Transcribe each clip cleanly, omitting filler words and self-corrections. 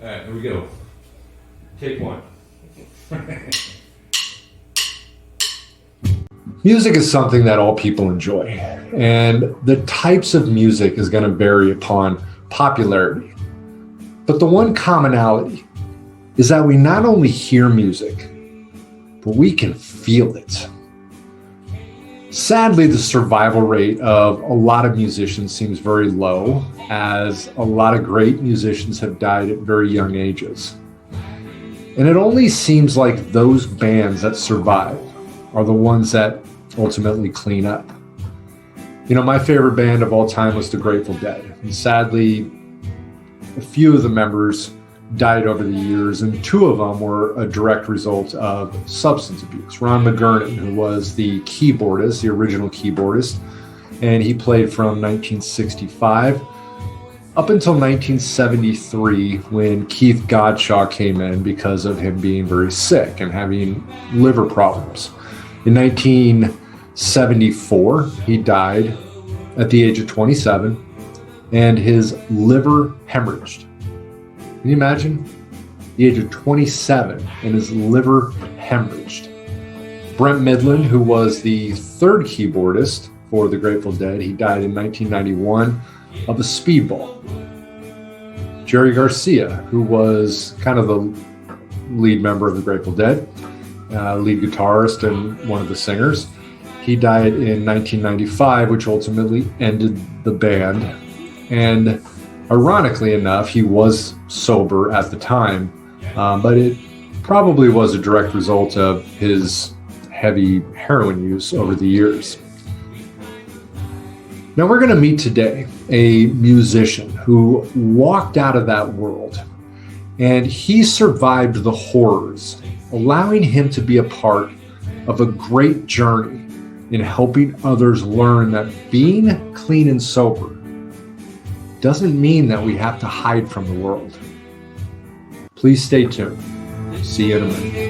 All right, here we go. Take one. Music is something that all people enjoy, and the types of music is going to vary upon popularity. But the one commonality is that we not only hear music, but we can feel it. Sadly, the survival rate of a lot of musicians seems very low, as a lot of great musicians have died at very young ages. And it only seems like those bands that survive are the ones that ultimately clean up. You know, my favorite band of all time was the Grateful Dead. And sadly, a few of the members died over the years, and two of them were a direct result of substance abuse. Ron McGurran, who was the keyboardist, the original keyboardist, and he played from 1965 up until 1973, when Keith Godshaw came in because of him being very sick and having liver problems. In 1974, he died at the age of 27, and his liver hemorrhaged. Can you imagine? The age of 27 and his liver hemorrhaged. Brent Midland, who was the third keyboardist for the Grateful Dead, he died in 1991 of a speedball. Jerry Garcia, who was kind of the lead member of the Grateful Dead, lead guitarist and one of the singers, he died in 1995, which ultimately ended the band. And ironically enough, he was sober at the time, but it probably was a direct result of his heavy heroin use over the years. Now we're going to meet today a musician who walked out of that world, and he survived the horrors, allowing him to be a part of a great journey in helping others learn that being clean and sober doesn't mean that we have to hide from the world. Please stay tuned. See you in a minute.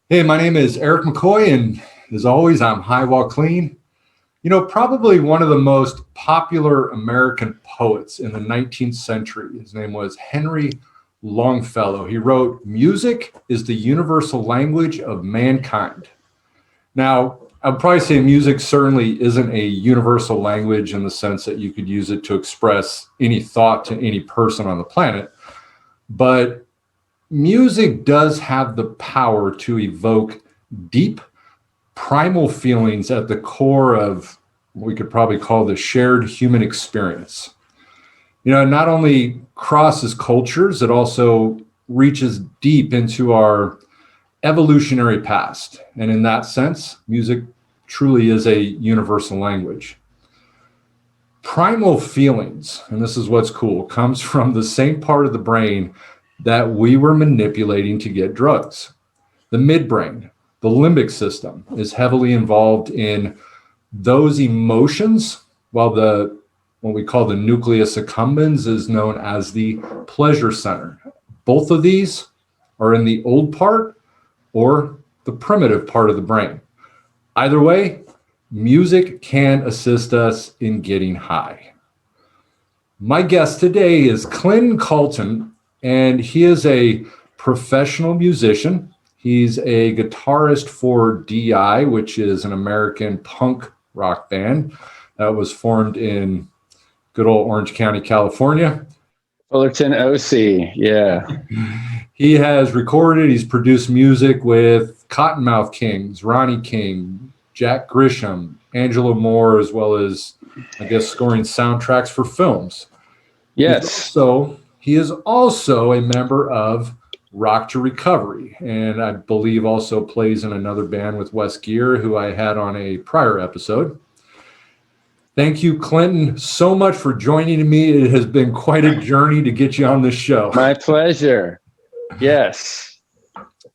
Hey, my name is Eric McCoy, and as always, I'm high while clean. You know, probably one of the most popular American poets in the 19th century, his name was Henry Longfellow. He wrote, "Music is the universal language of mankind." Now, I'd probably say music certainly isn't a universal language in the sense that you could use it to express any thought to any person on the planet, but music does have the power to evoke deep, primal feelings at the core of what we could probably call the shared human experience. You know, it not only crosses cultures, it also reaches deep into our evolutionary past. And in that sense, music truly is a universal language. Primal feelings, and this is what's cool, comes from the same part of the brain that we were manipulating to get drugs. The midbrain, the limbic system, is heavily involved in those emotions, while the what we call the nucleus accumbens, is known as the pleasure center. Both of these are in the old part or the primitive part of the brain. Either way, music can assist us in getting high. My guest today is Clint Coulton, and he is a professional musician. He's a guitarist for DI, which is an American punk rock band that was formed in good old Orange County, California. Fullerton, OC, yeah. He has recorded, he's produced music with Cottonmouth Kings, Ronnie King, Jack Grisham, Angelo Moore, as well as, I guess, scoring soundtracks for films. Yes. So he is also a member of Rock to Recovery, and I believe also plays in another band with Wes Geer, who I had on a prior episode. Thank you, Clinton, so much for joining me. It has been quite a journey to get you on this show. My pleasure. Yes.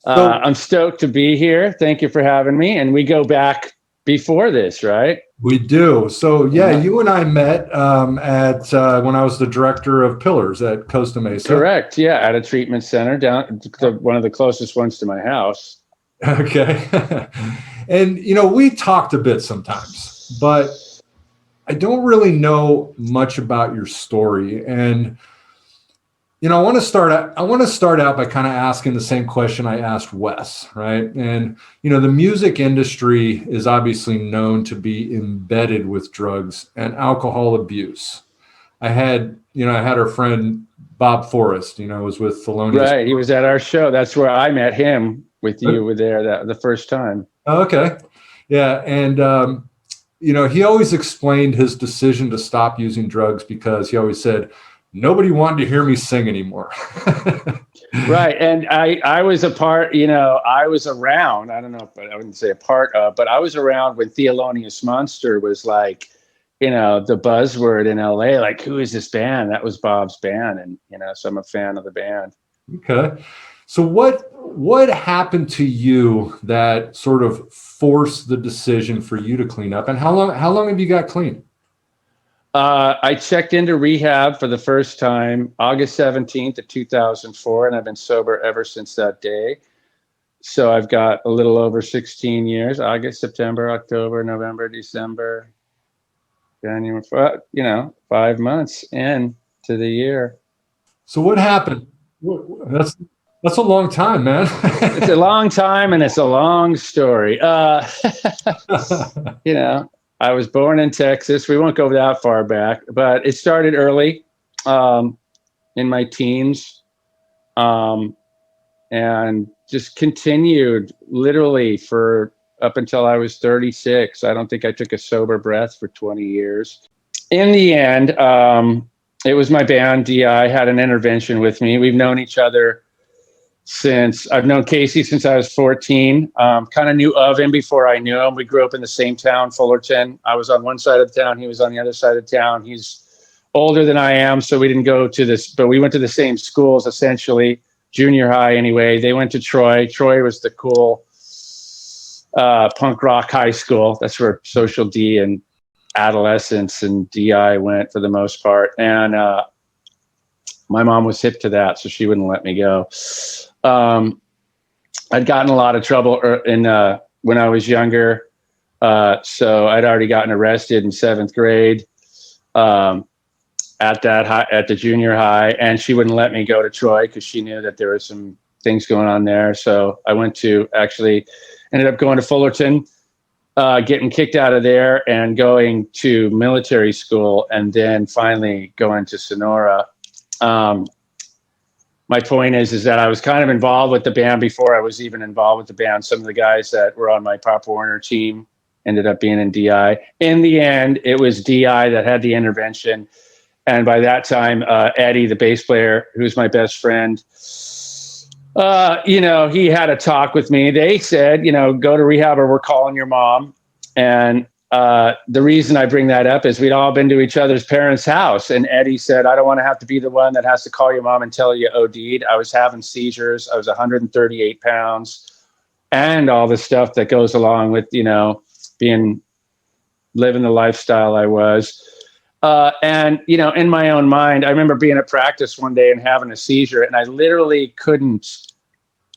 I'm stoked to be here. Thank you for having me. And we go back before this, right? We do. So, yeah, you and I met at when I was the director of Pillars at Costa Mesa. Correct. Yeah, at a treatment center down one of the closest ones to my house. Okay. And, we talked a bit sometimes, but I don't really know much about your story. And, I want to start out by kind of asking the same question I asked Wes, right? And, the music industry is obviously known to be embedded with drugs and alcohol abuse. I had our friend Bob Forrest, was with Thelonious. Right. He was at our show. That's where I met him with you were there the first time. Okay. Yeah. And, he always explained his decision to stop using drugs because he always said, nobody wanted to hear me sing anymore. Right. And I was a part, I was around, I don't know if I wouldn't say a part of, but I was around when Thelonious Monster was like, the buzzword in LA, like, who is this band? That was Bob's band. And, so I'm a fan of the band. Okay. So what happened to you that sort of forced the decision for you to clean up? And how long have you got clean? I checked into rehab for the first time August 17th of 2004, and I've been sober ever since that day. So I've got a little over 16 years, August, September, October, November, December, January, 5 months into the year. So what happened? That's a long time, man. It's a long time, and it's a long story. I was born in Texas. We won't go that far back, but it started early in my teens and just continued literally for up until I was 36. I don't think I took a sober breath for 20 years. In the end, it was my band, DI, had an intervention with me. We've known each other I've known Casey since I was 14, kind of knew of him before I knew him. We grew up in the same town, Fullerton. I was on one side of the town. He was on the other side of town. He's older than I am, so we didn't go to this, but we went to the same schools, essentially, junior high anyway. They went to Troy. Troy was the cool punk rock high school. That's where Social D and Adolescence and DI went for the most part. And my mom was hip to that, so she wouldn't let me go. I'd gotten a lot of trouble when I was younger. So I'd already gotten arrested in 7th grade at the junior high, and she wouldn't let me go to Troy because she knew that there were some things going on there. So I ended up going to Fullerton, getting kicked out of there and going to military school, and then finally going to Sonora. My point is that I was kind of involved with the band before I was even involved with the band. Some of the guys that were on my Pop Warner team ended up being in DI. In the end, it was DI that had the intervention. And by that time, Eddie, the bass player, who's my best friend, he had a talk with me. They said, go to rehab or we're calling your mom. And the reason I bring that up is we'd all been to each other's parents' house. And Eddie said, I don't want to have to be the one that has to call your mom and tell you OD'd. I was having seizures. I was 138 pounds and all the stuff that goes along with, living the lifestyle I was. And, you know, in my own mind, I remember being at practice one day and having a seizure, and I literally couldn't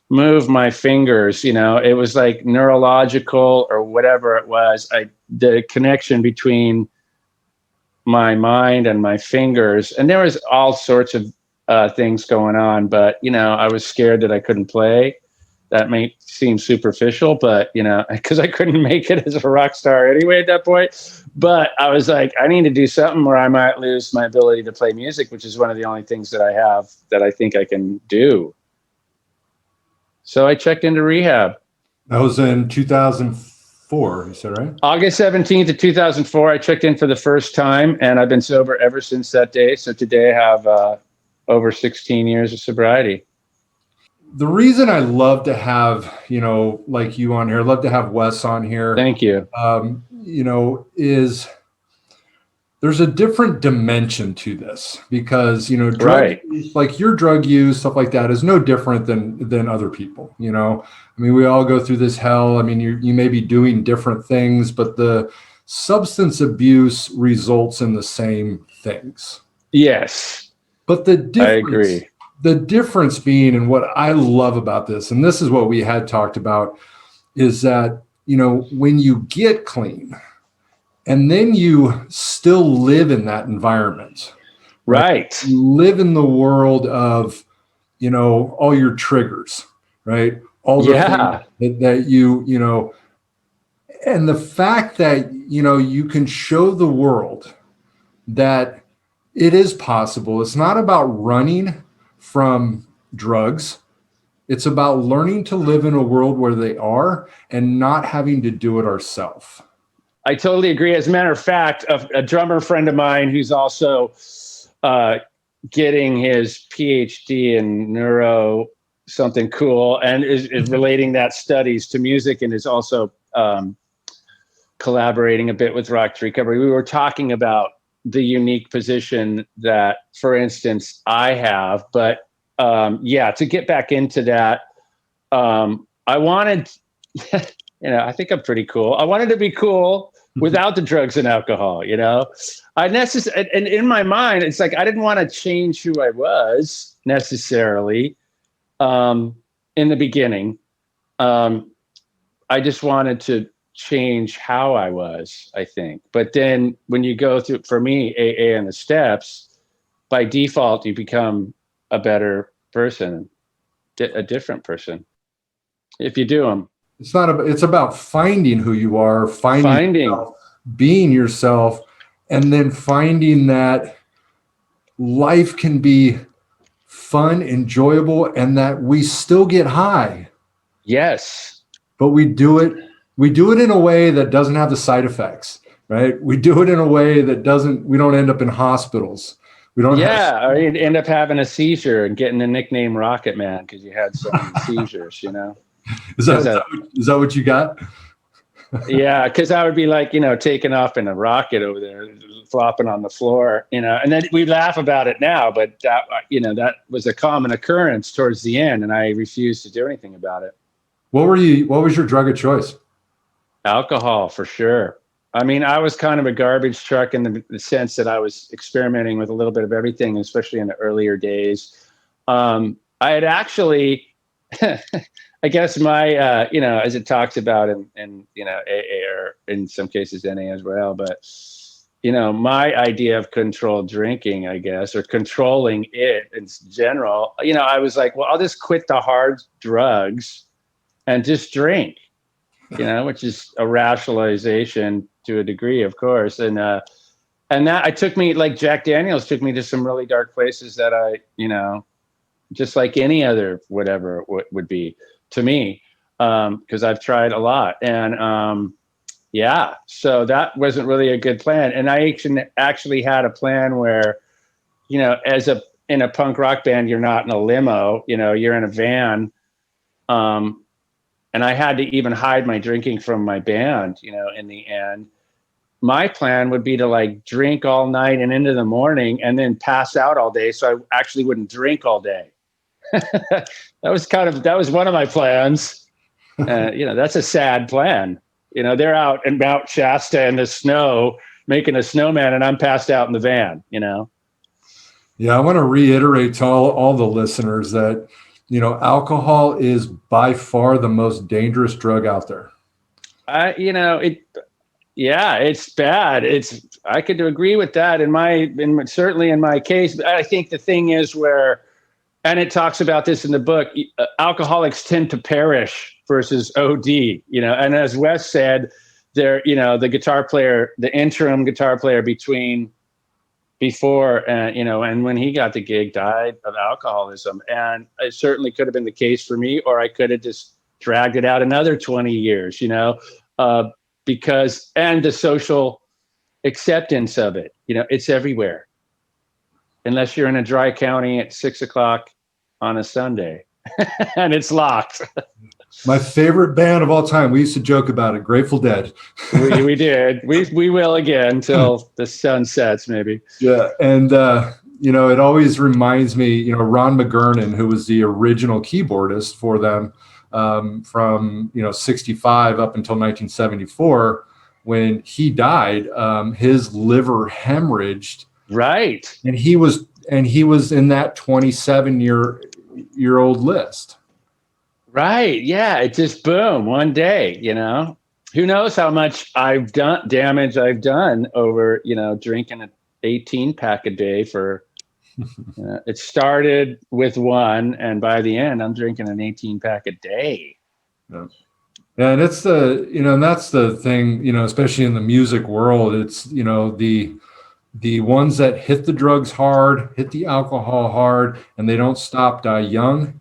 move my fingers. You know, it was like neurological or whatever it was. The connection between my mind and my fingers, and there was all sorts of things going on, but, you know, I was scared that I couldn't play. That may seem superficial, but, you know, because I couldn't make it as a rock star anyway at that point. But I was like, I need to do something where I might lose my ability to play music, which is one of the only things that I have that I think I can do. So I checked into rehab. That was in 2004, you said, right? August 17th of 2004, I checked in for the first time, and I've been sober ever since that day. So today I have over 16 years of sobriety. The reason I love to have, you know, like you on here, love to have Wes on here. Thank you. You know, is there's a different dimension to this because, you know, like your drug use, stuff like that is no different than other people, you know. I mean, we all go through this hell. I mean, you may be doing different things, but the substance abuse results in the same things. Yes. But the difference, I agree. The difference being, and what I love about this, and this is what we had talked about, is that, you know, when you get clean and then you still live in that environment, right? You live in the world of, you know, all your triggers, right? All the things that you know, and the fact that, you know, you can show the world that it is possible. It's not about running from drugs. It's about learning to live in a world where they are and not having to do it ourselves. I totally agree. As a matter of fact, a drummer friend of mine who's also getting his PhD in neuro something cool and is relating that studies to music and is also collaborating a bit with Rock to Recovery. We were talking about the unique position that, for instance, I have, but to get back into that, I wanted, you know, I think I'm pretty cool. I wanted to be cool without the drugs and alcohol, you know. And in my mind, it's like, I didn't want to change who I was necessarily in the beginning. I just wanted to change how I was, I think. But then when you go through, for me, AA and the steps, by default, you become a better person, a different person, if you do them. It's about finding who you are, finding yourself, being yourself, and then finding that life can be fun, enjoyable, and that we still get high. Yes. But we do it in a way that doesn't have the side effects, right? We do it in a way that we don't end up in hospitals. We don't or you'd end up having a seizure and getting the nickname Rocket Man because you had so many seizures, you know? Is that what you got? Yeah, because I would be like, you know, taking off in a rocket over there, flopping on the floor, you know, and then we laugh about it now, but that, you know, that was a common occurrence towards the end, and I refused to do anything about it. What was your drug of choice? Alcohol, for sure. I mean, I was kind of a garbage truck in the sense that I was experimenting with a little bit of everything, especially in the earlier days. I had actually, I guess my, you know, as it talks about in, you know, AA or in some cases NA as well, but, you know, my idea of controlled drinking, I guess, or controlling it in general, you know, I was like, well, I'll just quit the hard drugs and just drink, you know, which is a rationalization to a degree, of course. And that it took me, like Jack Daniels took me to some really dark places that I, you know, just like any other whatever would be to me, because I've tried a lot. And so that wasn't really a good plan. And I actually had a plan where, you know, in a punk rock band, you're not in a limo, you know, you're in a van. And I had to even hide my drinking from my band, you know, in the end. My plan would be to like drink all night and into the morning and then pass out all day. So I actually wouldn't drink all day. that was one of my plans. You know, that's a sad plan. You know, they're out in Mount Shasta in the snow making a snowman and I'm passed out in the van, you know? Yeah, I want to reiterate to all the listeners that, alcohol is by far the most dangerous drug out there. It's bad. I could agree with that certainly in my case. But I think the thing is and it talks about this in the book, alcoholics tend to perish versus OD, and as Wes said, the guitar player, the interim guitar player before and when he got the gig died of alcoholism. And it certainly could have been the case for me, or I could have just dragged it out another 20 years, because the social acceptance of it, it's everywhere, unless you're in a dry county at 6:00 on a Sunday and it's locked. My favorite band of all time. We used to joke about it. Grateful Dead. we did. We will again till the sun sets, maybe. Yeah. And, it always reminds me, Ron McGurnan, who was the original keyboardist for them from, 65 up until 1974, when he died, his liver hemorrhaged. Right. And he was in that 27-year-old list. Right. Yeah. It just boom one day, who knows how much damage I've done over, drinking an 18-pack a day for, it started with one. And by the end, I'm drinking an 18-pack a day. Yeah. And it's and that's the thing, especially in the music world, it's, the ones that hit the drugs hard, hit the alcohol hard, and they don't stop, die young.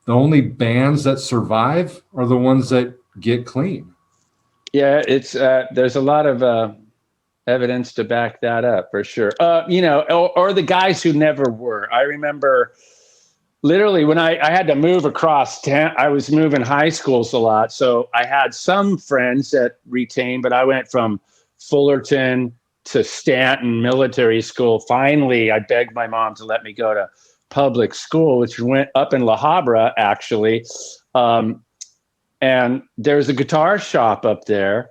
The only bands that survive are the ones that get clean. Yeah, it's there's a lot of evidence to back that up for sure. Or the guys who never were. I remember literally when I had to move across town, I was moving high schools a lot. So I had some friends that retained, but I went from Fullerton to Stanton Military School. Finally, I begged my mom to let me go to public school, which went up in La Habra, actually. And there's a guitar shop up there.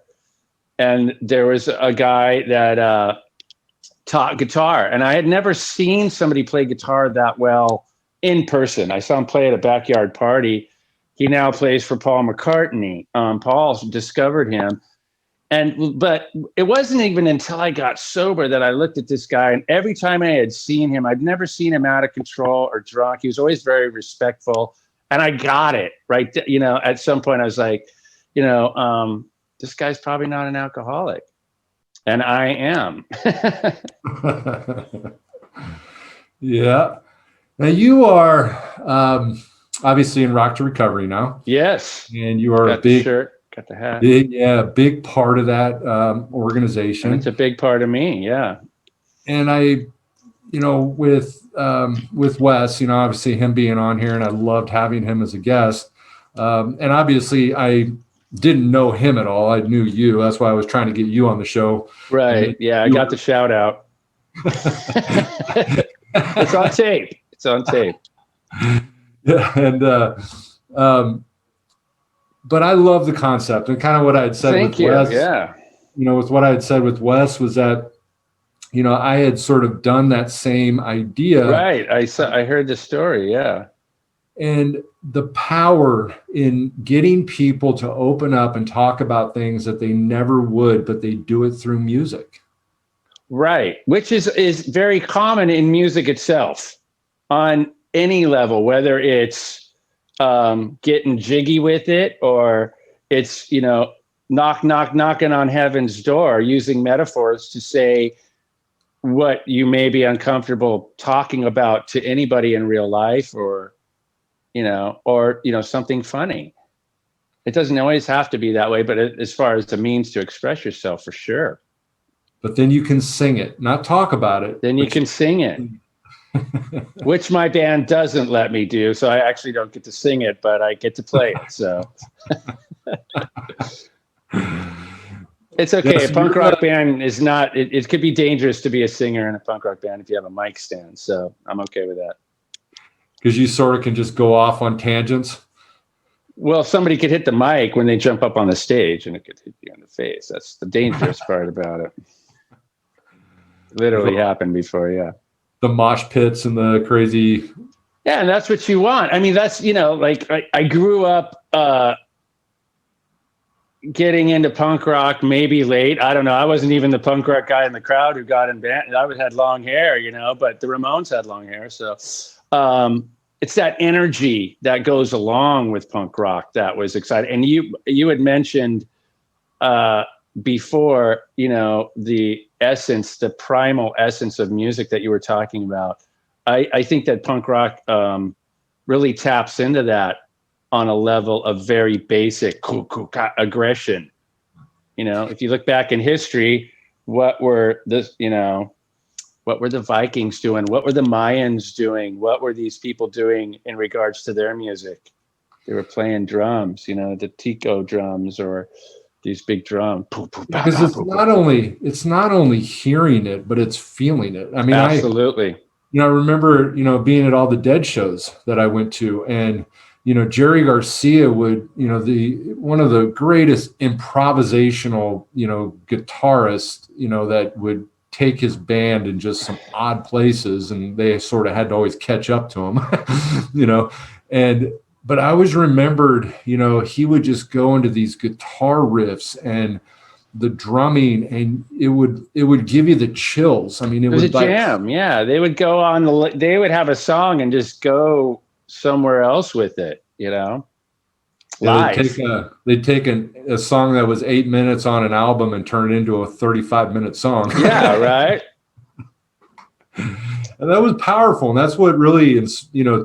And there was a guy that taught guitar. And I had never seen somebody play guitar that well in person. I saw him play at a backyard party. He now plays for Paul McCartney. Paul discovered him. But it wasn't even until I got sober that I looked at this guy, and every time I had seen him, I'd never seen him out of control or drunk. He was always very respectful, and I got it right. At some point I was like, this guy's probably not an alcoholic, and I am. Yeah. Now you are obviously in Rock to Recovery now. Yes. And you are got a big the shirt. Got the hat. Big part of that organization. And it's a big part of me, yeah. And I, with Wes, obviously him being on here, and I loved having him as a guest. And obviously I didn't know him at all. I knew you. That's why I was trying to get you on the show. Right. Yeah, I got the shout out. It's on tape. Yeah, and but I love the concept, and kind of what I had said with Wes. Yeah. With what I had said with Wes was that, I had sort of done that same idea. Right. I heard the story. Yeah. And the power in getting people to open up and talk about things that they never would, but they do it through music. Right. Which is very common in music itself on any level, whether it's getting jiggy with it, or it's, knocking on heaven's door, using metaphors to say what you may be uncomfortable talking about to anybody in real life, or something funny. It doesn't always have to be that way, but as far as the means to express yourself, for sure. But then you can sing it, not talk about it. Then you can sing it. Which my band doesn't let me do, so I actually don't get to sing it, but I get to play it. So it's okay. Yes, a punk rock band is not. It could be dangerous to be a singer in a punk rock band if you have a mic stand. So I'm okay with that. Because you sort of can just go off on tangents. Well, somebody could hit the mic when they jump up on the stage, and it could hit you in the face. That's the dangerous part about it. literally happened before. Yeah. The mosh pits and the crazy. Yeah. And that's what you want. I mean, that's, like I grew up, getting into punk rock maybe late. I don't know. I wasn't even the punk rock guy in the crowd who got in band. I had long hair, but the Ramones had long hair. So it's that energy that goes along with punk rock that was exciting. And you had mentioned before, the essence, the primal essence of music that you were talking about. I think that punk rock really taps into that on a level of very basic aggression. If you look back in history, what were the Vikings doing? What were the Mayans doing? What were these people doing in regards to their music? They were playing drums, the Tico drums or these big drums. Because it's not only hearing it, but it's feeling it. I mean, absolutely. I remember, being at all the Dead shows that I went to, and Jerry Garcia would, one of the greatest improvisational, guitarists, that would take his band in just some odd places, and they sort of had to always catch up to him, but I always remembered, he would just go into these guitar riffs and the drumming, and it would give you the chills. I mean, it was a jam. Yeah. They would they would have a song and just go somewhere else with it, live. They'd take a song that was 8 minutes on an album and turn it into a 35-minute song. Yeah, right. And that was powerful, and that's what really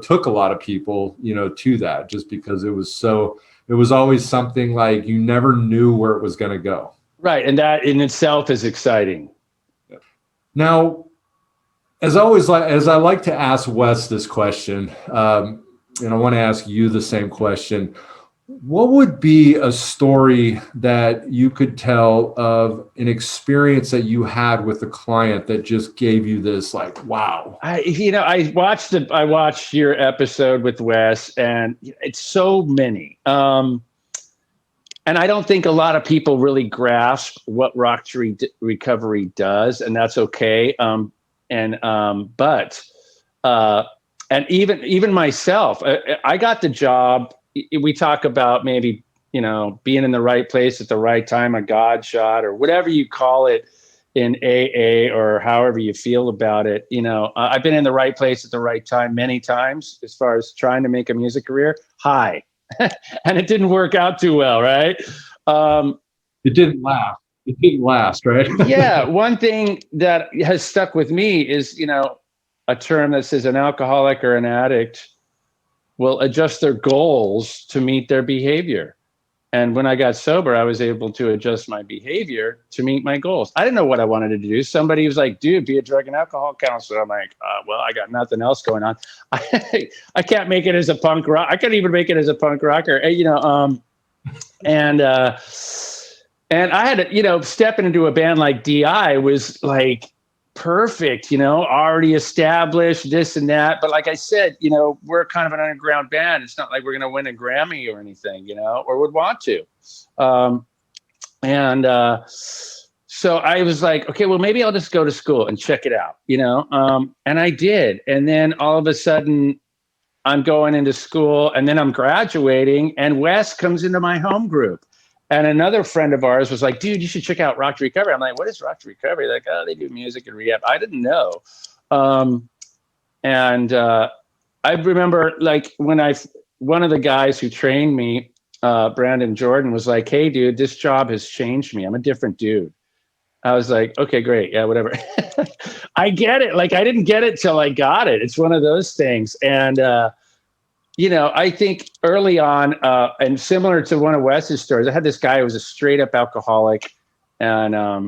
took a lot of people to that, just because it was always something like you never knew where it was going to go. Right, and that in itself is exciting. Now, as I like to ask Wes this question, and I want to ask you the same question. What would be a story that you could tell of an experience that you had with a client that just gave you this, like, wow? I watched your episode with Wes, and it's so many. And I don't think a lot of people really grasp what rock recovery does, and that's okay. And even myself, I got the job. We talk about maybe, being in the right place at the right time, a God shot, or whatever you call it in AA, or however you feel about it. I've been in the right place at the right time many times as far as trying to make a music career. And it didn't work out too well, right? It didn't last, right? Yeah. One thing that has stuck with me is, a term that says an alcoholic or an addict will adjust their goals to meet their behavior. And when I got sober, I was able to adjust my behavior to meet my goals. I didn't know what I wanted to do. Somebody was like, dude, be a drug and alcohol counselor. I'm like, well, I got nothing else going on. I can't make it as a punk rock. I couldn't even make it as a punk rocker, and I had to, stepping into a band like DI was like perfect, already established, this and that. But like I said, we're kind of an underground band. It's not like we're going to win a Grammy or anything, or would want to. So I was like, okay, well, maybe I'll just go to school and check it out, and I did. And then all of a sudden I'm going into school, and then I'm graduating, and Wes comes into my home group. And another friend of ours was like, dude, you should check out Rock to Recovery. I'm like, what is Rock to Recovery? Like, oh, they do music and rehab. I didn't know. I remember, like, when one of the guys who trained me, Brandon Jordan, was like, hey, dude, this job has changed me. I'm a different dude. I was like, okay, great. Yeah, whatever. I get it. Like, I didn't get it till I got it. It's one of those things. And, I think early on, and similar to one of Wes's stories, I had this guy who was a straight up alcoholic. And, I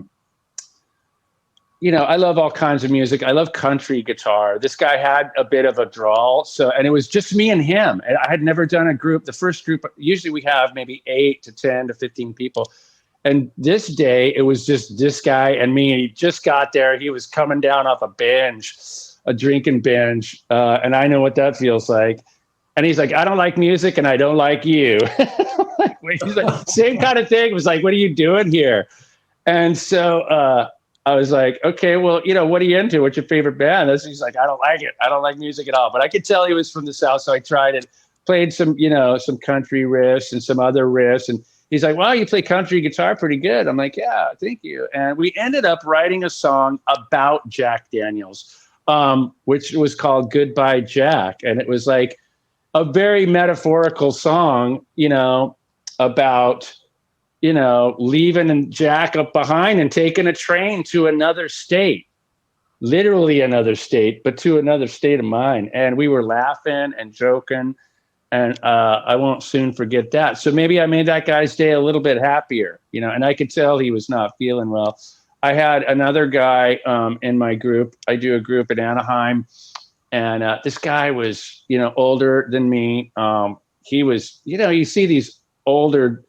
love all kinds of music. I love country guitar. This guy had a bit of a drawl. And it was just me and him. And I had never done a group. The first group, usually we have maybe 8 to 10 to 15 people. And this day, it was just this guy and me. He just got there. He was coming down off a drinking binge. And I know what that feels like. And he's like, I don't like music and I don't like you. He's like, same kind of thing. It was like, what are you doing here? And so I was like, okay, well, what are you into? What's your favorite band? He's like, I don't like it. I don't like music at all. But I could tell he was from the South. So I tried it, played some, some country riffs and some other riffs. And he's like, wow, you play country guitar pretty good. I'm like, yeah, thank you. And we ended up writing a song about Jack Daniels, which was called Goodbye Jack. And it was like a very metaphorical song, about leaving Jack up behind and taking a train to another state, literally another state, but to another state of mind. And we were laughing and joking, and I won't soon forget that. So maybe I made that guy's day a little bit happier, and I could tell he was not feeling well. I had another guy in my group. I do a group in Anaheim, and this guy was, older than me. He was, you see these older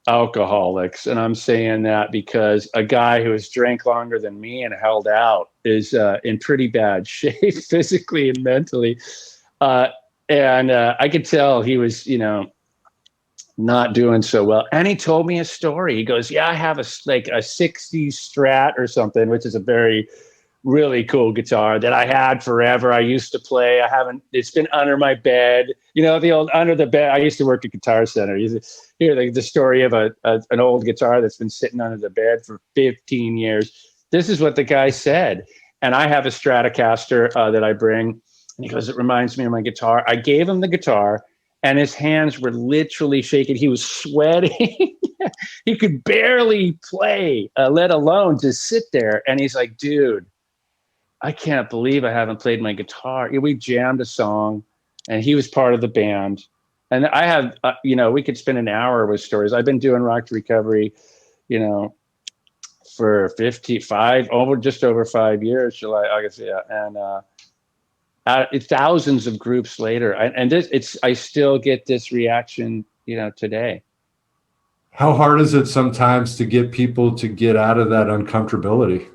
alcoholics, and I'm saying that because a guy who has drank longer than me and held out is in pretty bad shape physically and mentally, and I could tell he was not doing so well. And he told me a story. He goes, yeah, I have a 60s Strat or something, which is a very really cool guitar that I had forever. I used to play. It's been under my bed, the old under the bed. I used to work at Guitar Center. You hear the story of an old guitar that's been sitting under the bed for 15 years. This is what the guy said. And I have a Stratocaster that I bring. And he goes, it reminds me of my guitar. I gave him the guitar and his hands were literally shaking. He was sweating. He could barely play, let alone just sit there. And he's like, dude, I can't believe I haven't played my guitar. We jammed a song, and he was part of the band. And I have, we could spend an hour with stories. I've been doing Rock to Recovery, for 55, just over 5 years, July, August, yeah. And thousands of groups later, I still get this reaction, today. How hard is it sometimes to get people to get out of that uncomfortability?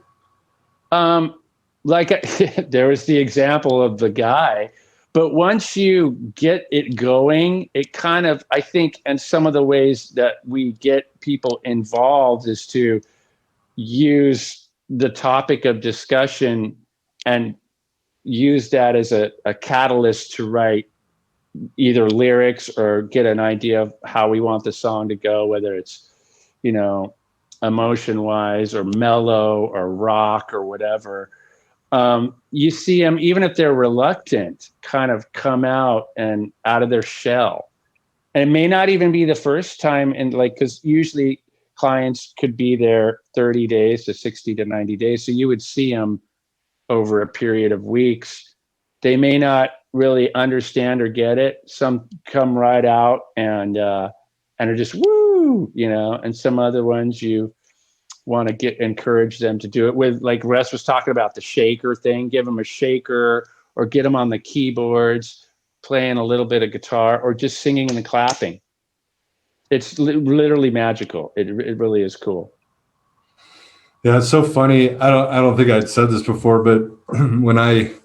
There was the example of the guy, but once you get it going, it kind of, I think, and some of the ways that we get people involved is to use the topic of discussion and use that as a catalyst to write either lyrics or get an idea of how we want the song to go, whether it's, emotion wise or mellow or rock or whatever. You see them, even if they're reluctant, kind of come out of their shell. And it may not even be the first time, because usually clients could be there 30 days to 60 to 90 days. So you would see them over a period of weeks. They may not really understand or get it. Some come right out and are just woo, and some other ones you want to encourage them to do it with, like Wes was talking about the shaker thing. Give them a shaker or get them on the keyboards, playing a little bit of guitar or just singing and clapping. It's literally magical. It really is cool. Yeah, it's so funny. I don't think I'd said this before, but when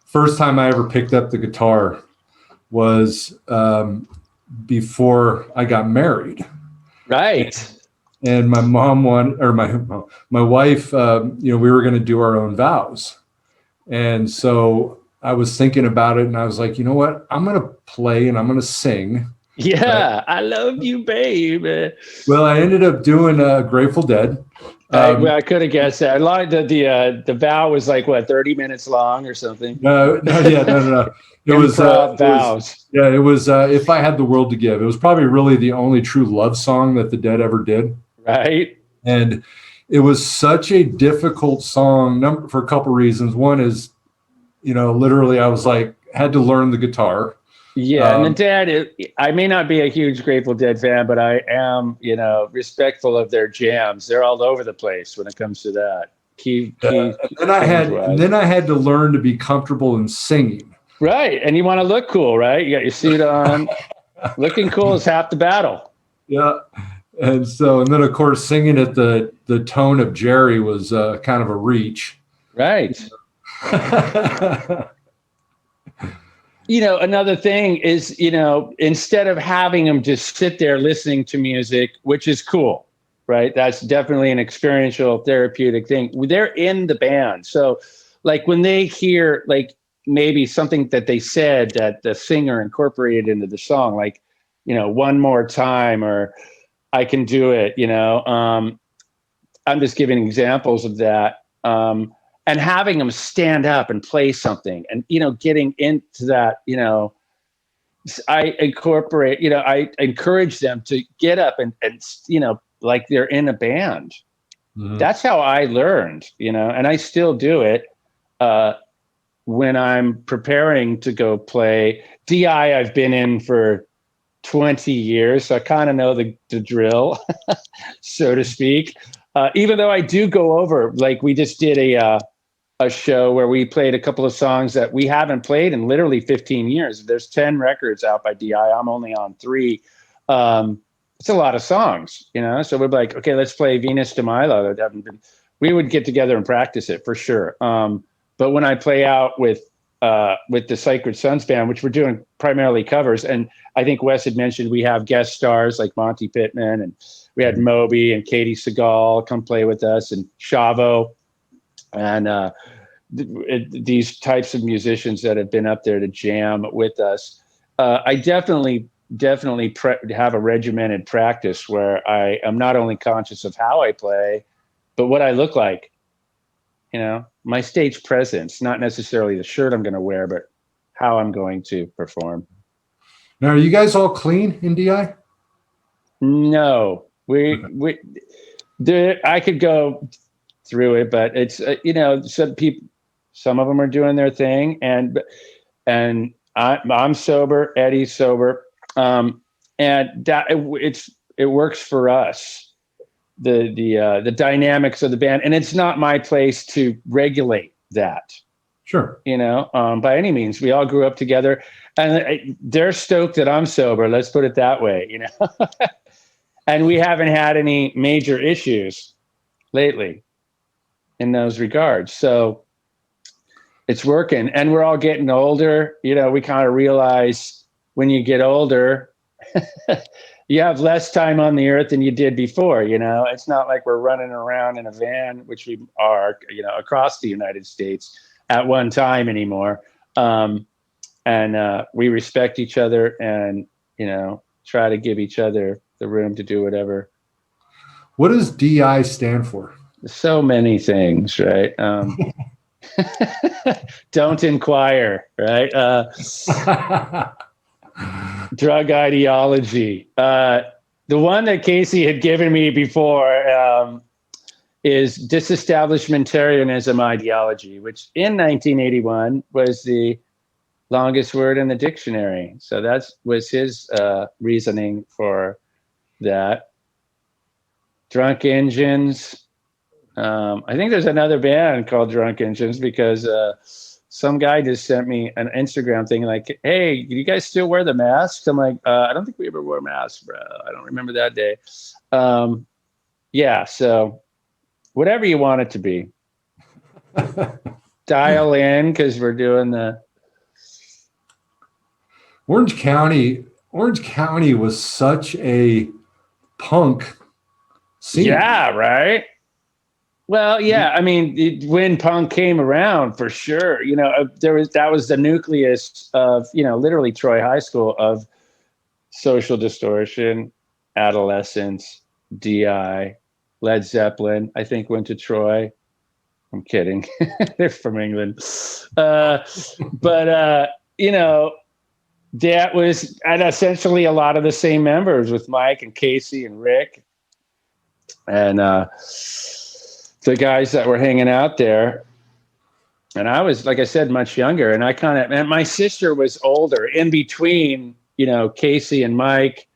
first time I ever picked up the guitar was before I got married. Right. And my mom my wife, we were going to do our own vows. And so I was thinking about it and I was like, you know what? I'm going to play and I'm going to sing. Yeah. Right? I love you, baby. Well, I ended up doing Grateful Dead. I could have guessed that. The vow was like, 30 minutes long or something? No. It was vows. It was If I Had the World to Give. It was probably really the only true love song that the Dead ever did. Right. And it was such a difficult song for a couple reasons. One is, literally I was like, had to learn the guitar. Yeah. And the Dead, I may not be a huge Grateful Dead fan, but I am, respectful of their jams. They're all over the place when it comes to that. And then I had to learn to be comfortable in singing. Right. And you want to look cool, right? You got your suit on. Looking cool is half the battle. Yeah. And then of course singing at the tone of Jerry was kind of a reach. Right. Another thing is, instead of having them just sit there listening to music, which is cool, right? That's definitely an experiential therapeutic thing. They're in the band. So like when they hear like maybe something that they said that the singer incorporated into the song, like, you know, one more time, or I can do it, you know, I'm just giving examples of that. And having them stand up and play something and, you know, getting into that, you know, I encourage them to get up and, you know, like they're in a band. That's how I learned, you know, and I still do it when I'm preparing to go play. DI I've been in for 20 years, so I kind of know the drill, so to speak. Even though I do go over, like we just did a show where we played a couple of songs that we haven't played in literally 15 years. There's 10 records out by DI. I'm only on 3. It's a lot of songs, you know? So we're like, okay, let's play Venus de Milo. That haven't been, we would get together and practice it for sure. But when I play out with the Sacred Sons band, which we're doing primarily covers, and I think Wes had mentioned we have guest stars like Monty Pittman, and we had Moby and Katie Seagal come play with us, and Chavo, and these types of musicians that have been up there to jam with us. I definitely have a regimented practice where I am not only conscious of how I play, but what I look like. You know, my stage presence, not necessarily the shirt I'm going to wear, but how I'm going to perform. Now, are you guys all clean in DI? No, I could go through it, but it's, you know, some of them are doing their thing, and I'm sober, Eddie's sober. And that it works for us. The dynamics of the band, and it's not my place to regulate that. Sure. You know, by any means. We all grew up together, and they're stoked that I'm sober. Let's put it that way, you know. And we haven't had any major issues lately in those regards. So it's working, and we're all getting older. You know, we kind of realize when you get older, you have less time on the earth than you did before. You know, it's not like we're running around in a van, which we are, you know, across the United States at one time anymore. And we respect each other, and, you know, try to give each other the room to do whatever. What does DI stand for? So many things, right? Don't inquire, right? Drug ideology. The one that Casey had given me before is disestablishmentarianism ideology, which in 1981 was the longest word in the dictionary. So that was his reasoning for that. Drunk Engines. I think there's another band called Drunk Engines because some guy just sent me an Instagram thing like, hey, do you guys still wear the masks? I'm like, I don't think we ever wore masks, bro. I don't remember that day. Yeah, so whatever you want it to be. Dial in, because we're doing the... Orange County was such a punk scene. Yeah, right? Well, yeah, I mean, when punk came around, for sure, you know, that was the nucleus of, you know, literally Troy High School, of Social Distortion, Adolescence, DI, Led Zeppelin, I think went to Troy. I'm kidding. They're from England. But you know, that was, and essentially a lot of the same members with Mike and Casey and Rick. And the guys that were hanging out there. And I was, like I said, much younger. And and my sister was older, in between, you know, Casey and Mike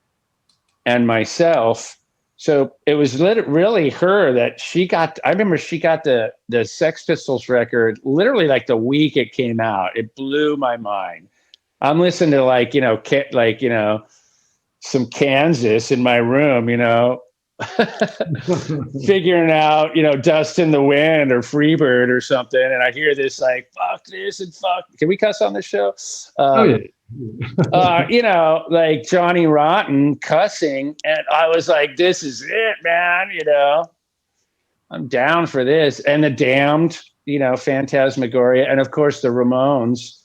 and myself. So it was really her that I remember she got the Sex Pistols record literally like the week it came out. It blew my mind. I'm listening to like, you know, some Kansas in my room, you know, figuring out, you know, Dust in the Wind or Freebird or something, and I hear this like, fuck this and fuck. Can we cuss on this show? Oh yeah. like Johnny Rotten cussing. And I was like, this is it, man. I'm down for this. And the Damned, Phantasmagoria. And of course, the Ramones.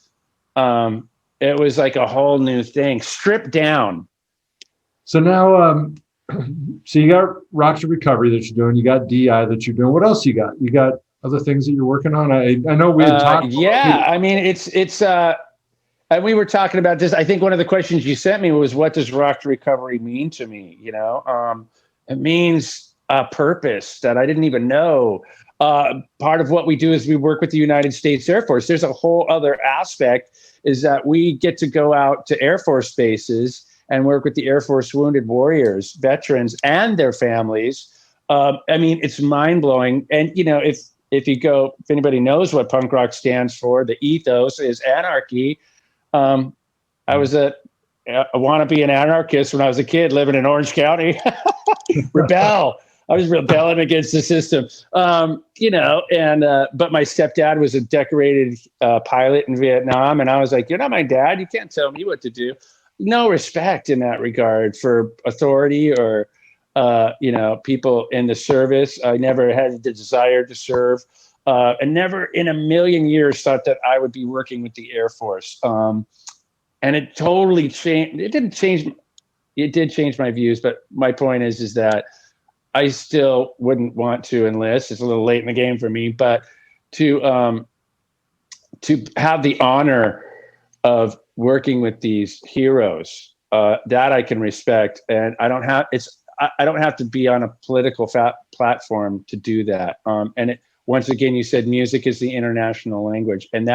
It was like a whole new thing, stripped down. So now, so you got Rock to Recovery that you're doing. You got DI that you're doing. What else you got? You got other things that you're working on? I know we had talked. Yeah, I mean, it's and we were talking about this. I think one of the questions you sent me was, what does Rock to Recovery mean to me? It means a purpose that I didn't even know. Part of what we do is we work with the United States Air Force. There's a whole other aspect, is that we get to go out to Air Force bases and work with the Air Force wounded warriors, veterans, and their families. I mean, it's mind blowing. And if anybody knows what punk rock stands for, the ethos is anarchy. I want to be an anarchist when I was a kid living in Orange County. Rebel. I was rebelling against the system. But my stepdad was a decorated pilot in Vietnam. And I was like, you're not my dad. You can't tell me what to do. No respect in that regard for authority or, people in the service. I never had the desire to serve, and never in a million years thought that I would be working with the Air Force. And it totally changed. It didn't change. It did change my views. But my point is that I still wouldn't want to enlist. It's a little late in the game for me, but to have the honor of working with these heroes, that I can respect, and I don't have to be on a political platform to do that. Once again, you said music is the international language, and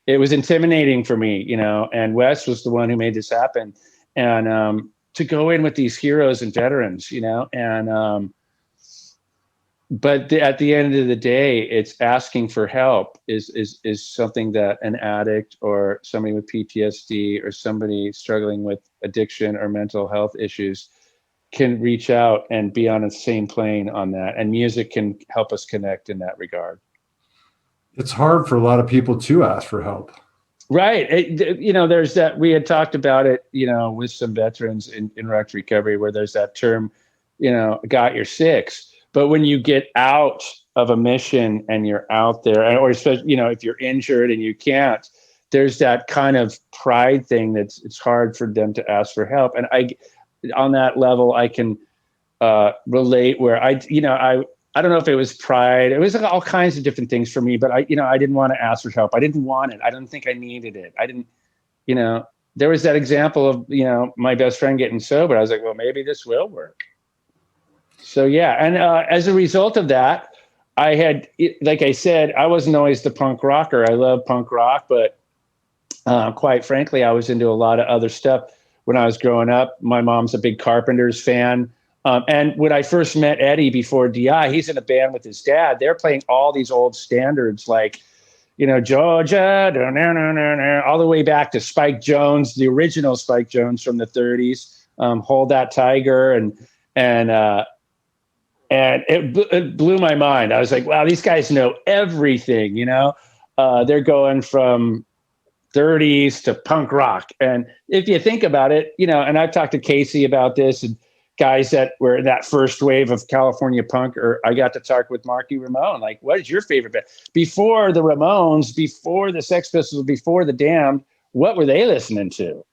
it was intimidating for me, and Wes was the one who made this happen. And to go in with these heroes and veterans, but at the end of the day, it's asking for help is something that an addict or somebody with PTSD or somebody struggling with addiction or mental health issues can reach out and be on the same plane on that. And music can help us connect in that regard. It's hard for a lot of people to ask for help. Right. There's that, we had talked about it, with some veterans in Rock to Recovery, where there's that term, got your six. But when you get out of a mission and you're out there, or especially, if you're injured and you can't, there's that kind of pride thing it's hard for them to ask for help. And on that level, I can relate where I don't know if it was pride. It was all kinds of different things for me, but I didn't want to ask for help. I didn't want it. I didn't think I needed it. I didn't, there was that example of, my best friend getting sober. I was like, well, maybe this will work. So, yeah. And as a result of that, I had, like I said, I wasn't always the punk rocker. I love punk rock, but quite frankly, I was into a lot of other stuff when I was growing up. My mom's a big Carpenters fan. And when I first met Eddie before DI, he's in a band with his dad. They're playing all these old standards like, Georgia, all the way back to Spike Jones, the original Spike Jones from the 30s, Hold That Tiger. And it blew my mind. I was like, wow, these guys know everything, they're going from 30s to punk rock. And if you think about it, and I've talked to Casey about this, and guys that were in that first wave of California punk, or I got to talk with Marky Ramone, like, what is your favorite band? Before the Ramones, before the Sex Pistols, before the Damned, what were they listening to?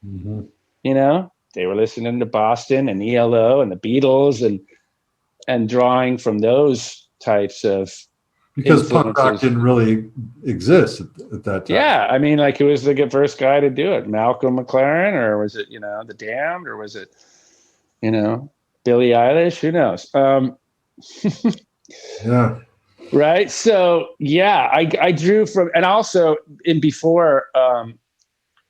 Mm-hmm. They were listening to Boston and ELO and the Beatles and drawing from those types of because punk rock didn't really exist at that time. Yeah, I mean, like, who was the first guy to do it? Malcolm McLaren, or was it the Damned, or was it Billie Eilish? Who knows? Yeah. Right. So yeah, I drew from, and also before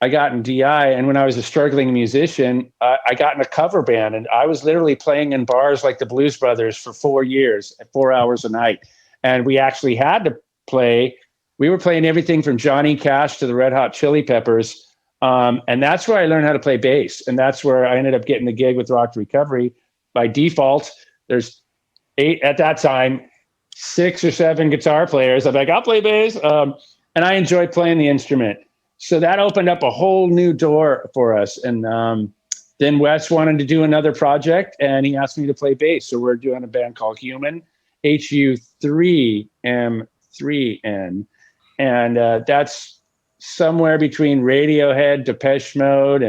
I got in DI, and when I was a struggling musician, I got in a cover band, and I was literally playing in bars like the Blues Brothers for 4 years at 4 hours a night. And we actually had to play. We were playing everything from Johnny Cash to the Red Hot Chili Peppers. And that's where I learned how to play bass. And that's where I ended up getting the gig with Rock to Recovery. By default, there's 8 at that time, 6 or 7 guitar players. I'm like, I'll play bass. And I enjoy playing the instrument. So that opened up a whole new door for us. And then Wes wanted to do another project, and he asked me to play bass. So we're doing a band called Hu3m3n, Hu3m3n. And that's somewhere between Radiohead, Depeche Mode,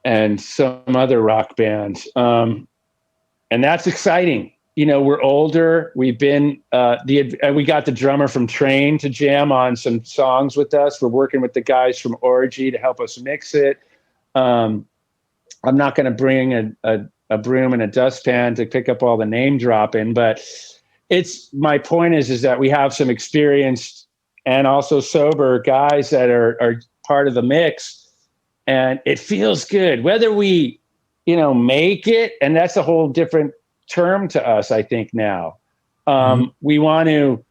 and some other rock bands. And that's exciting. You know, we're older. We've been, we got the drummer from Train to jam on some songs with us. We're working with the guys from Orgy to help us mix it. I'm not going to bring a broom and a dustpan to pick up all the name dropping, but my point is that we have some experienced and also sober guys that are part of the mix, and it feels good whether we, make it. And that's a whole different term to us, I think now. We want to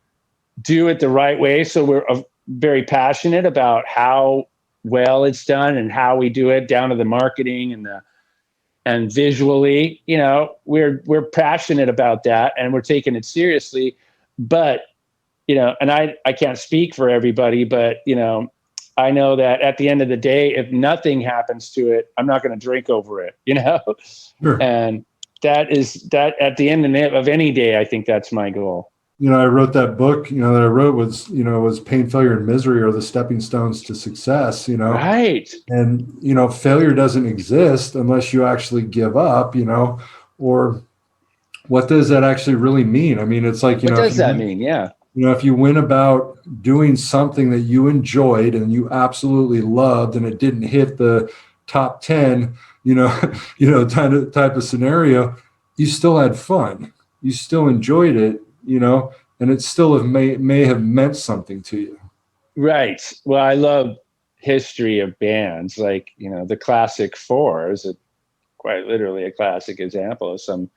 do it the right way. So we're very passionate about how well it's done and how we do it, down to the marketing and visually, we're passionate about that, and we're taking it seriously. But, and I can't speak for everybody, but, I know that at the end of the day, if nothing happens to it, I'm not going to drink over it, Sure. And that at the end of any day, I think that's my goal. I wrote that book, that I wrote was Pain, Failure, and Misery are the stepping stones to success, Right. And, failure doesn't exist unless you actually give up, or what does that actually really mean? I mean, it's like, what does that mean? Yeah. If you went about doing something that you enjoyed and you absolutely loved, and it didn't hit the top 10, type of scenario, you still had fun. You still enjoyed it, and it still may have meant something to you. Right. Well, I love history of bands, like, the Classic Four is quite literally a classic example of some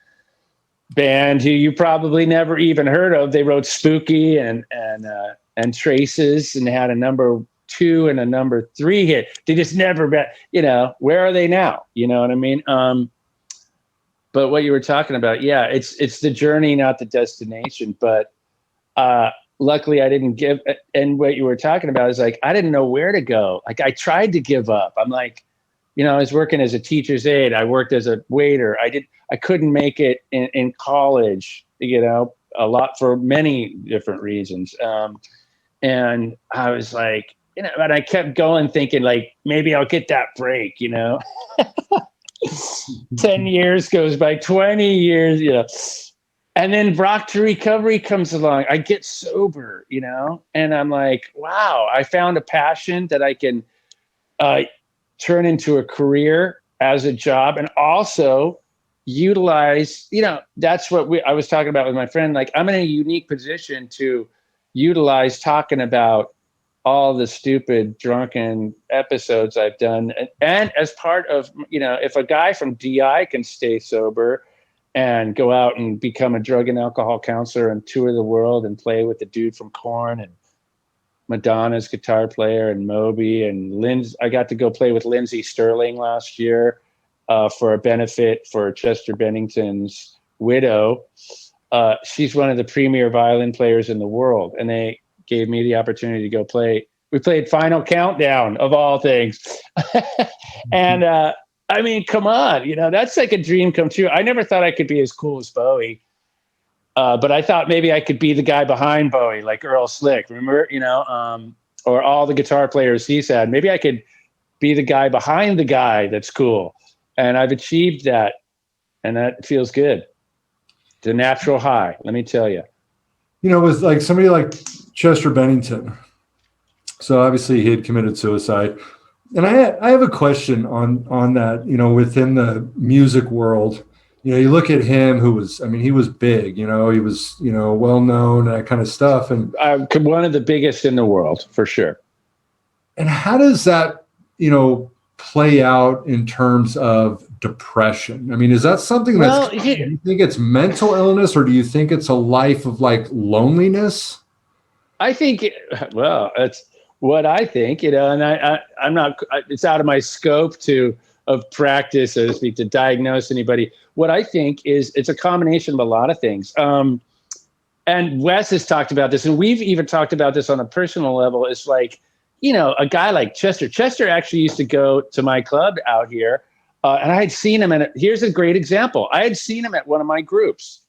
band who you probably never even heard of. They wrote Spooky and Traces, and they had a number 2 and a number 3 hit. They just never where are they now? You know what I mean? But what you were talking about, yeah, it's the journey, not the destination. But luckily I didn't give. And what you were talking about is like, I didn't know where to go. Like, I tried to give up. I'm like, I was working as a teacher's aide. I worked as a waiter. I couldn't make it in college, a lot for many different reasons. And I was like, but I kept going thinking like, maybe I'll get that break, 10 years goes by, 20 years, and then Rock to Recovery comes along. I get sober, and I'm like, wow, I found a passion that I can turn into a career as a job, and also utilize, that's what I was talking about with my friend. Like, I'm in a unique position to utilize talking about all the stupid drunken episodes I've done. And as part of, if a guy from DI can stay sober and go out and become a drug and alcohol counselor and tour the world and play with the dude from Korn and Madonna's guitar player and Moby and I got to go play with Lindsey Sterling last year for a benefit for Chester Bennington's widow. She's one of the premier violin players in the world, and they gave me the opportunity to go play. We played Final Countdown, of all things. And I mean, come on, that's like a dream come true. I never thought I could be as cool as Bowie. But I thought maybe I could be the guy behind Bowie, like Earl Slick, remember, or all the guitar players he's had. Maybe I could be the guy behind the guy that's cool. And I've achieved that. And that feels good. The natural high, let me tell you. With like somebody like Chester Bennington. So obviously he had committed suicide. And I have a question on that, within the music world. You look at him, he was big, he was, well known, that kind of stuff. And one of the biggest in the world, for sure. And how does that, play out in terms of depression? I mean, is that something do you think it's mental illness, or do you think it's a life of like loneliness? I think, it's what I think, and I'm not, it's out of my scope of practice, so to speak, to diagnose anybody. What I think is it's a combination of a lot of things. And Wes has talked about this, and we've even talked about this on a personal level. It's like, a guy like Chester actually used to go to my club out here. And I had seen him, and here's a great example. I had seen him at one of my groups.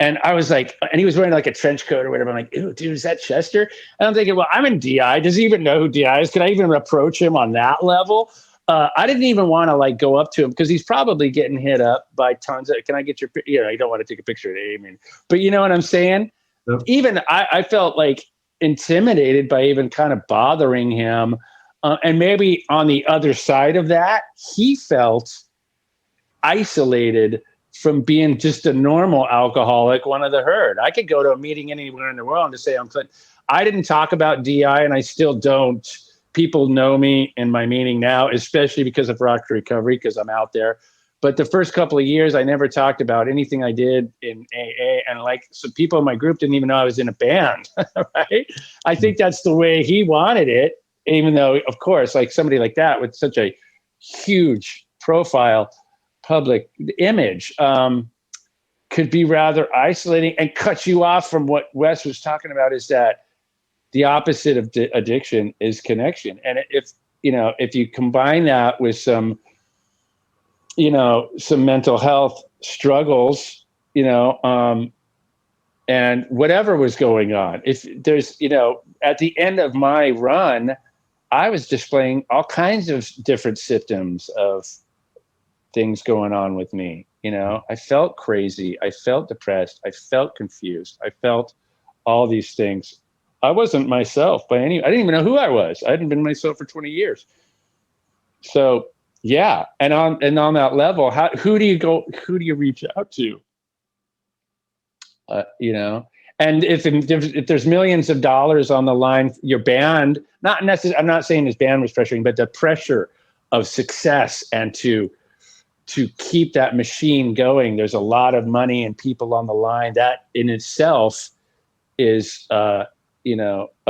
And I was like, and he was wearing like a trench coat or whatever. I'm like, ew, dude, is that Chester? And I'm thinking, well, I'm in DI. Does he even know who DI is? Can I even approach him on that level? I didn't even want to like go up to him because he's probably getting hit up by tons of, can I get your, you don't want to take a picture of him. But you know what I'm saying? Yep. Even I felt like intimidated by even kind of bothering him. And maybe on the other side of that, he felt isolated from being just a normal alcoholic, one of the herd. I could go to a meeting anywhere in the world and just say, I'm Clint. I didn't talk about DI, and I still don't. People know me in my meeting now, especially because of Rock to Recovery, because I'm out there. But the first couple of years, I never talked about anything I did in AA. And like, so people in my group didn't even know I was in a band, right? I think that's the way he wanted it, even though, of course, like somebody like that with such a huge profile, public image could be rather isolating and cut you off from what Wes was talking about, is that the opposite of addiction is connection. And if you combine that with some mental health struggles, and whatever was going on, if there's, at the end of my run, I was displaying all kinds of different symptoms of things going on with me. I felt crazy. I felt depressed. I felt confused. I felt all these things. I wasn't myself I didn't even know who I was. I hadn't been myself for 20 years. So yeah. And on that level, who do you reach out to? And if there's millions of dollars on the line, your band, not necessarily, I'm not saying his band was pressuring, but the pressure of success and to keep that machine going, there's a lot of money and people on the line. That in itself is, a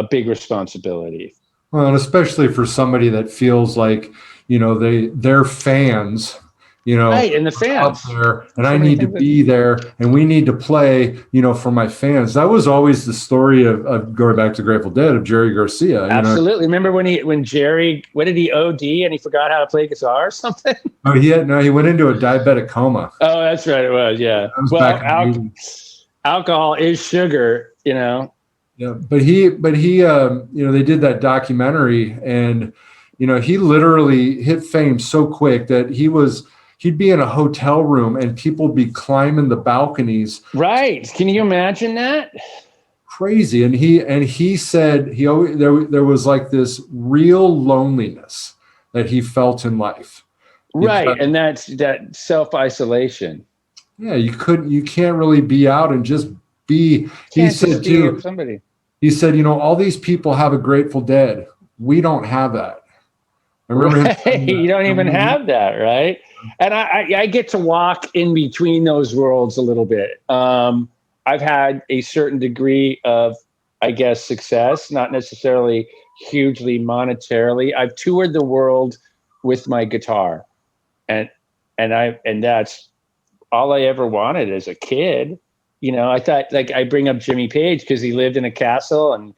big responsibility. Well, and especially for somebody that feels like, they're fans, right, and the fans out there, and I need to be there, and we need to play, for my fans. That was always the story of going back to Grateful Dead, of Jerry Garcia. Absolutely. Remember when Jerry, what did he OD and he forgot how to play guitar or something? Oh, he went into a diabetic coma. Oh, that's right, it was, yeah. Well, alcohol is sugar, Yeah, but he they did that documentary, and he literally hit fame so quick that he'd be in a hotel room and people would be climbing the balconies. Right. Can you imagine that? Crazy. And he said there was like this real loneliness that he felt in life. Right. And that's that self-isolation. Yeah, you can't really be out and just be. He said too, somebody. He said, all these people have a Grateful Dead. We don't have that. I remember him saying that. You don't even have that, right? And I get to walk in between those worlds a little bit. I've had a certain degree of, I guess, success, not necessarily hugely monetarily. I've toured the world with my guitar, and that's all I ever wanted as a kid. I thought, like, I bring up Jimmy Page because he lived in a castle and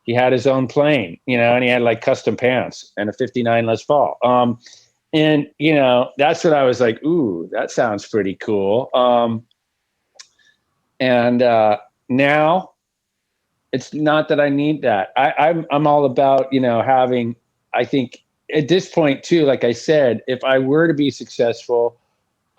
he had his own plane, and he had like custom pants and a 59 Les Paul. And that's what I was like, ooh, that sounds pretty cool. And now it's not that I need that. I'm all about, having, I think at this point too, like I said, if I were to be successful,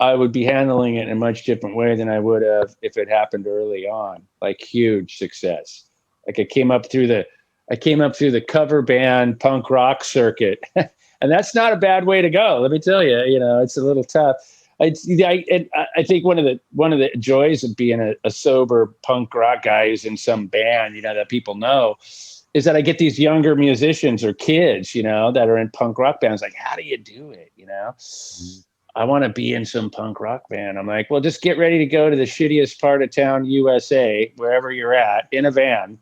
I would be handling it in a much different way than I would have if it happened early on, like huge success. Like I came up through the cover band punk rock circuit, and that's not a bad way to go. Let me tell you, it's a little tough. I think one of the joys of being a sober punk rock guy who's in some band, that people know, is that I get these younger musicians or kids, that are in punk rock bands. Like, how do you do it? Mm-hmm. I want to be in some punk rock band. I'm like, well, just get ready to go to the shittiest part of town, USA, wherever you're at, in a van,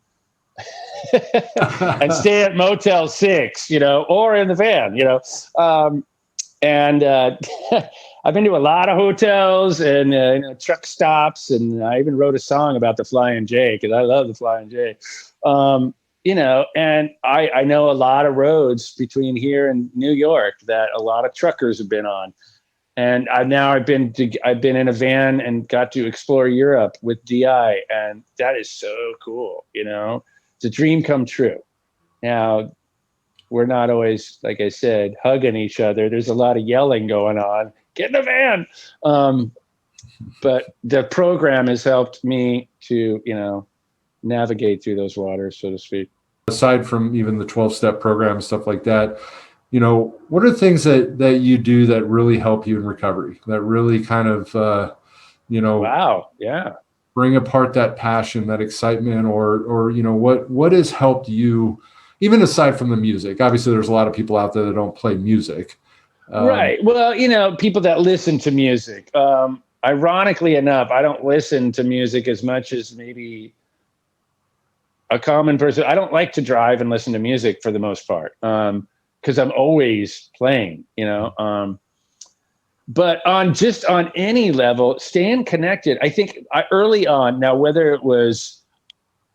and stay at Motel 6, or in the van, I've been to a lot of hotels and truck stops, and I even wrote a song about the Flying J because I love the Flying J. and I know a lot of roads between here and New York that a lot of truckers have been on. And I've been in a van and got to explore Europe with DI, and that is so cool. It's a dream come true. Now, we're not always, like I said, hugging each other. There's a lot of yelling going on. Get in the van. But the program has helped me to, navigate through those waters, so to speak. Aside from even the 12-step program, stuff like that, what are things that you do that really help you in recovery, that really kind of, Wow. Yeah. bring apart that passion, that excitement, or what has helped you, even aside from the music? Obviously, there's a lot of people out there that don't play music. Right. Well, people that listen to music, ironically enough, I don't listen to music as much as maybe a common person. I don't like to drive and listen to music for the most part, because I'm always playing, but on any level, staying connected. I think early on, now, whether it was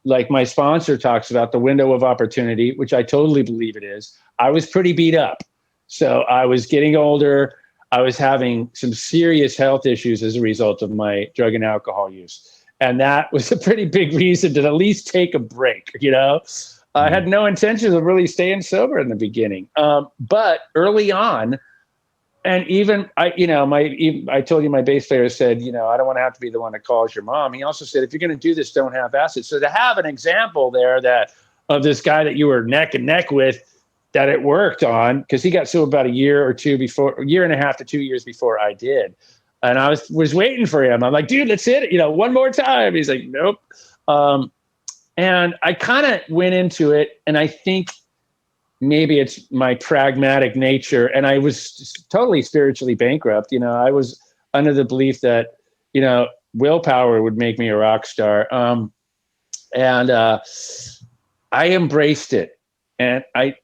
like my sponsor talks about the window of opportunity, which I totally believe it is, I was pretty beat up. So I was getting older. I was having some serious health issues as a result of my drug and alcohol use. And that was a pretty big reason to at least take a break, I had no intention of really staying sober in the beginning. But early on, and even I told you my bass player said, I don't want to have to be the one that calls your mom. He also said, if you're going to do this, don't half-ass it. So to have an example there of this guy that you were neck and neck with, that it worked on, because he got sober about a year and a half to 2 years before I did. And I was waiting for him. I'm like, dude, let's hit it, one more time. He's like, nope. And I kind of went into it, and I think maybe it's my pragmatic nature. And I was totally spiritually bankrupt. I was under the belief that, willpower would make me a rock star. And I embraced it. And I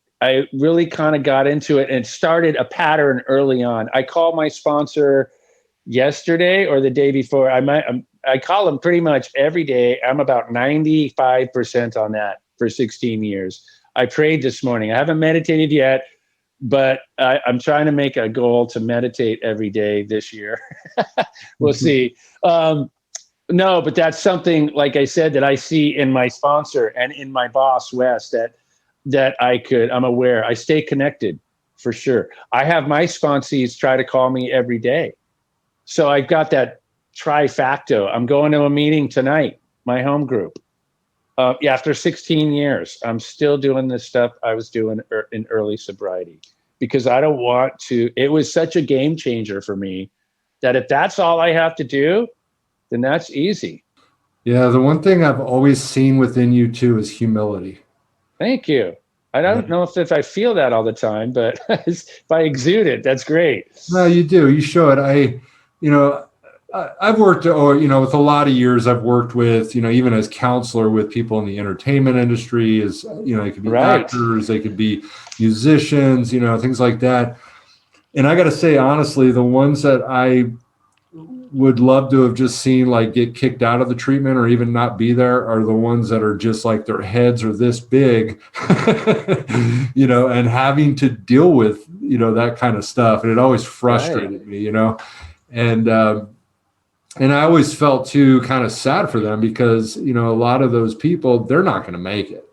really kind of got into it and started a pattern early on. I called my sponsor yesterday or the day before. I call him pretty much every day. I'm about 95% on that for 16 years. I prayed this morning. I haven't meditated yet, but I'm trying to make a goal to meditate every day this year. We'll see. No, but that's something, like I said, that I see in my sponsor and in my boss, Wes, that I'm aware. I stay connected for sure. I have my sponsees try to call me every day. So I've got that trifacto. I'm going to a meeting tonight, my home group. After 16 years, I'm still doing the stuff I was doing in early sobriety, because I don't want to. It was such a game changer for me that if that's all I have to do, then that's easy. Yeah, the one thing I've always seen within you too is humility. Thank you. I don't know if I feel that all the time, but if I exude it, that's great. No, you do. You show it. I've worked, with a lot of years, I've worked with, even as counselor with people in the entertainment industry, as, they could be actors, they could be musicians, things like that. And I got to say, honestly, the ones that I would love to have just seen like get kicked out of the treatment or even not be there are the ones that are just like their heads are this big, and having to deal with, that kind of stuff. And it always frustrated me, and I always felt too kind of sad for them because, a lot of those people, they're not going to make it,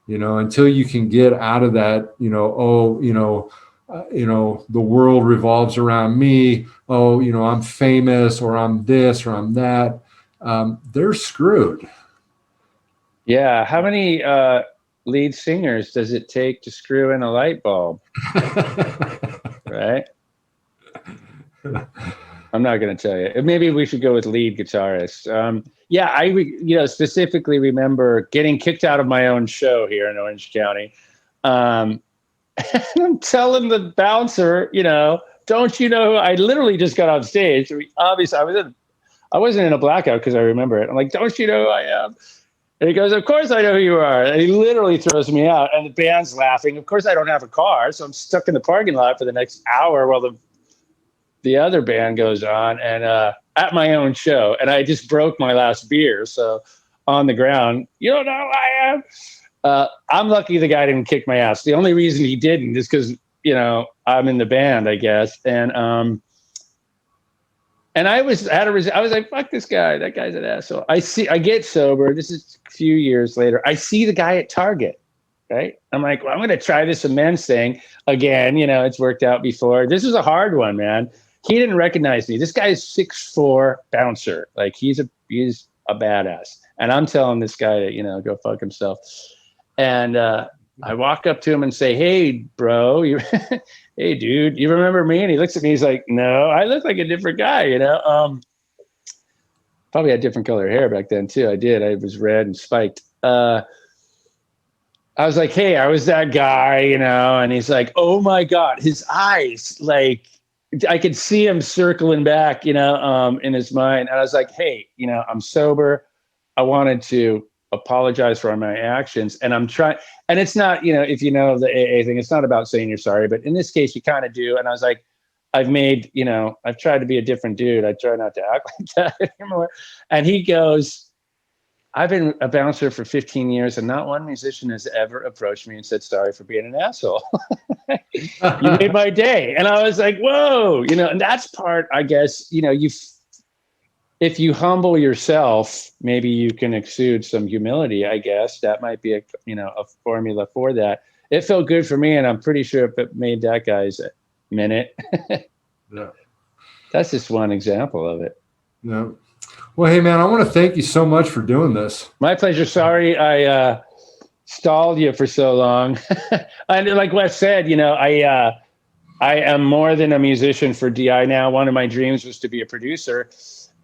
until you can get out of that, the world revolves around me. Oh, I'm famous, or I'm this, or I'm that. They're screwed. Yeah. How many lead singers does it take to screw in a light bulb? Right. I'm not going to tell you. Maybe we should go with lead guitarist. I specifically remember getting kicked out of my own show here in Orange County. And I'm telling the bouncer, don't you know? I literally just got on stage. Obviously, I wasn't in a blackout because I remember it. I'm like, don't you know who I am? And he goes, of course I know who you are. And he literally throws me out. And the band's laughing. Of course, I don't have a car, so I'm stuck in the parking lot for the next hour while the other band goes on, and at my own show. And I just broke my last beer, so on the ground, you don't know who I am. I'm lucky the guy didn't kick my ass. The only reason he didn't is because, you know, I'm in the band, I guess. And I was like, fuck this guy. That guy's an asshole. I get sober. This is a few years later. I see the guy at Target, right? I'm like, well, I'm going to try this amends thing again. You know, it's worked out before. This is a hard one, man. He didn't recognize me. This guy is 6'4" bouncer. Like he's a badass. And I'm telling this guy to, you know, go fuck himself. And I walk up to him and say, hey, bro, hey, dude, you remember me? And he looks at me. He's like, no, I look like a different guy, you know. Probably had different color hair back then, too. I did. I was red and spiked. I was like, hey, I was that guy, you know. And he's like, oh, my God, his eyes, like, I could see him circling back, you know, in his mind. And I was like, hey, you know, I'm sober. I wanted to apologize for my actions. And I'm trying, and it's not, you know, if you know the AA thing, it's not about saying you're sorry, but in this case, you kind of do. And I was like, I've made, you know, I've tried to be a different dude. I try not to act like that anymore. And he goes, I've been a bouncer for 15 years and not one musician has ever approached me and said, sorry for being an asshole. You made my day. And I was like, whoa, you know, and that's part, I guess, you know, if you humble yourself, maybe you can exude some humility, I guess. That might be a formula for that. It felt good for me, and I'm pretty sure if it made that guy's minute. Yeah. That's just one example of it. Yeah. Well, hey, man, I want to thank you so much for doing this. My pleasure. Sorry I stalled you for so long. And like Wes said, you know, I am more than a musician for DI now. One of my dreams was to be a producer.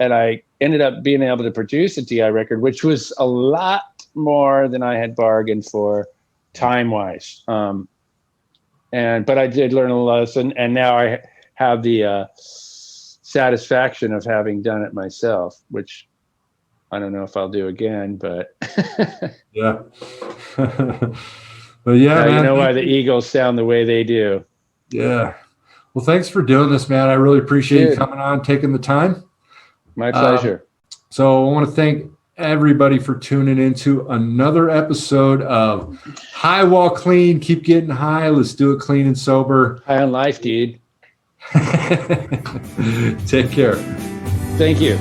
And I ended up being able to produce a DI record, which was a lot more than I had bargained for time-wise. But I did learn a lesson, and now I have the satisfaction of having done it myself, which I don't know if I'll do again, but yeah. But yeah, now man, you know why the Eagles sound the way they do. Yeah. Well, thanks for doing this, man. I really appreciate you coming on, taking the time. My pleasure. So I want to thank everybody for tuning into another episode of High While Clean. Keep getting high. Let's do it clean and sober. High on life, dude. Take care. Thank you.